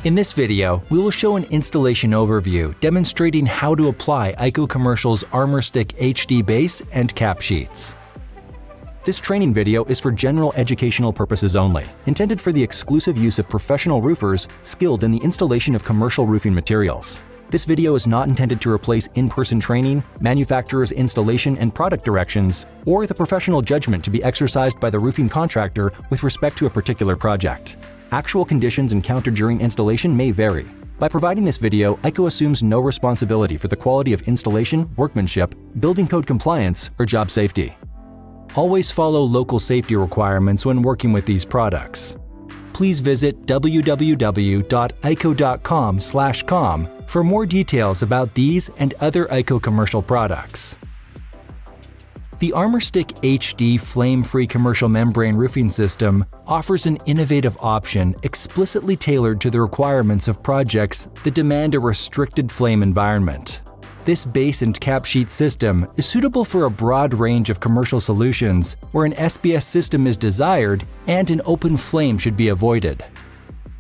In this video, we will show an installation overview demonstrating how to apply IKO Commercial's ArmourStick HD base and cap sheets. This training video is for general educational purposes only, intended for the exclusive use of professional roofers skilled in the installation of commercial roofing materials. This video is not intended to replace in-person training, manufacturer's installation and product directions, or the professional judgment to be exercised by the roofing contractor with respect to a particular project. Actual conditions encountered during installation may vary. By providing this video, IKO assumes no responsibility for the quality of installation, workmanship, building code compliance, or job safety. Always follow local safety requirements when working with these products. Please visit www.iko.com/com for more details about these and other IKO commercial products. The ArmourStick HD Flame-Free commercial membrane roofing system offers an innovative option explicitly tailored to the requirements of projects that demand a restricted flame environment. This base and cap sheet system is suitable for a broad range of commercial solutions where an SBS system is desired and an open flame should be avoided.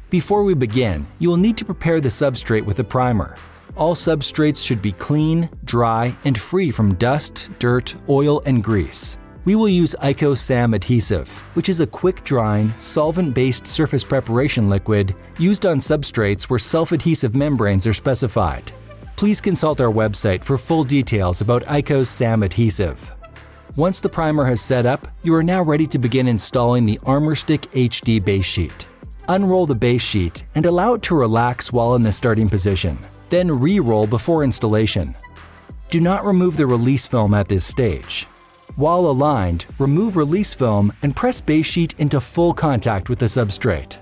Before we begin, you will need to prepare the substrate with a primer. All substrates should be clean, dry, and free from dust, dirt, oil, and grease. We will use IKO S.A.M adhesive, which is a quick-drying, solvent-based surface preparation liquid used on substrates where self-adhesive membranes are specified. Please consult our website for full details about IKO's S.A.M adhesive. Once the primer has set up, you are now ready to begin installing the ArmourStick HD base sheet. Unroll the base sheet and allow it to relax while in the starting position. Then re-roll before installation. Do not remove the release film at this stage. While aligned, remove release film and press base sheet into full contact with the substrate.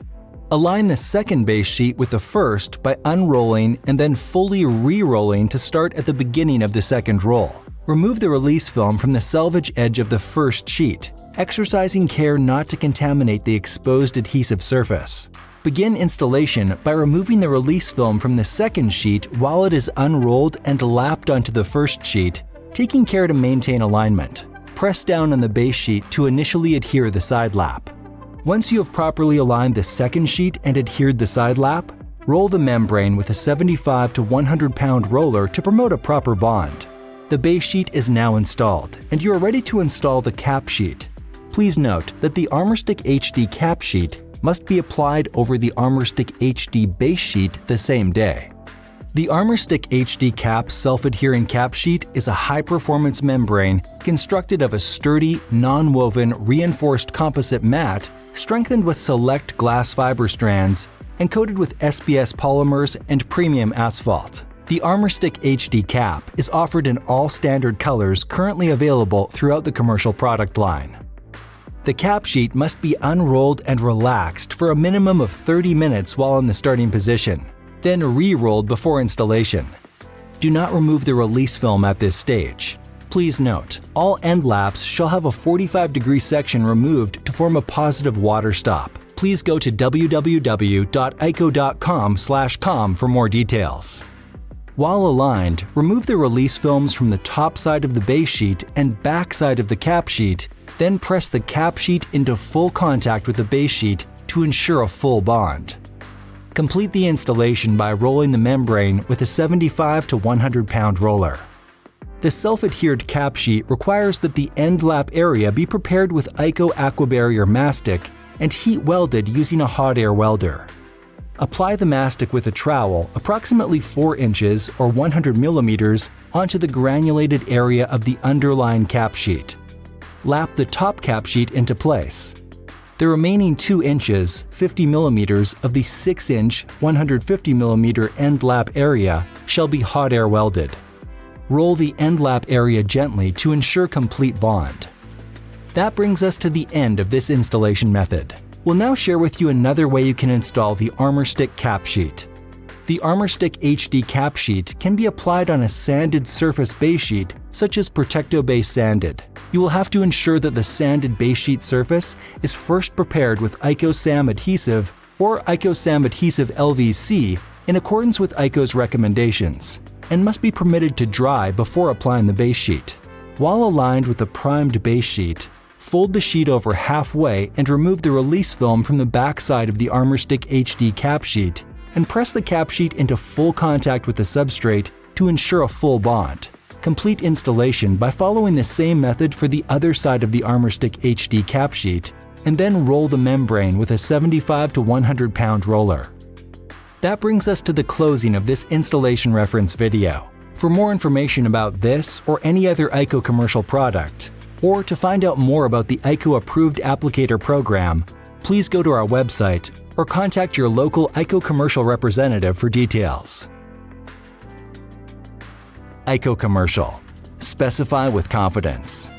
Align the second base sheet with the first by unrolling and then fully re-rolling to start at the beginning of the second roll. Remove the release film from the selvage edge of the first sheet, exercising care not to contaminate the exposed adhesive surface. Begin installation by removing the release film from the second sheet while it is unrolled and lapped onto the first sheet, taking care to maintain alignment. Press down on the base sheet to initially adhere the side lap. Once you have properly aligned the second sheet and adhered the side lap, roll the membrane with a 75 to 100 pound roller to promote a proper bond. The base sheet is now installed, and you are ready to install the cap sheet. Please note that the ArmourStick HD Cap Sheet must be applied over the ArmourStick HD base sheet the same day. The ArmourStick HD Cap self-adhering cap sheet is a high-performance membrane constructed of a sturdy, non-woven, reinforced composite mat strengthened with select glass fiber strands and coated with SBS polymers and premium asphalt. The ArmourStick HD Cap is offered in all standard colors currently available throughout the commercial product line. The cap sheet must be unrolled and relaxed for a minimum of 30 minutes while in the starting position, then re-rolled before installation. Do not remove the release film at this stage. Please note, all end laps shall have a 45-degree section removed to form a positive water stop. Please go to www.iko.com/com for more details. While aligned, remove the release films from the top side of the base sheet and back side of the cap sheet, then press the cap sheet into full contact with the base sheet to ensure a full bond. Complete the installation by rolling the membrane with a 75 to 100 pound roller. The self-adhered cap sheet requires that the end lap area be prepared with IKO AquaBarrier Mastic and heat welded using a hot air welder. Apply the mastic with a trowel approximately 4 inches or 100 millimeters onto the granulated area of the underlying cap sheet. Lap the top cap sheet into place. The remaining 2 inches, 50 millimeters of the 6-inch, 150 millimeter end lap area shall be hot air welded. Roll the end lap area gently to ensure complete bond. That brings us to the end of this installation method. We'll now share with you another way you can install the ArmourStick Cap Sheet. The ArmourStick HD Cap Sheet can be applied on a sanded surface base sheet, such as Protecto Base Sanded. You will have to ensure that the sanded base sheet surface is first prepared with IKO S.A.M adhesive or IKO S.A.M adhesive LVC in accordance with IKO's recommendations, and must be permitted to dry before applying the base sheet. While aligned with the primed base sheet, fold the sheet over halfway and remove the release film from the back side of the ArmourStick HD Cap Sheet and press the cap sheet into full contact with the substrate to ensure a full bond. Complete installation by following the same method for the other side of the ArmourStick HD Cap Sheet, and then roll the membrane with a 75 to 100 pound roller. That brings us to the closing of this installation reference video. For more information about this or any other IKO commercial product, or to find out more about the IKO Approved Applicator Program, please go to our website or contact your local IKO commercial representative for details. IKO Commercial. Specify with confidence.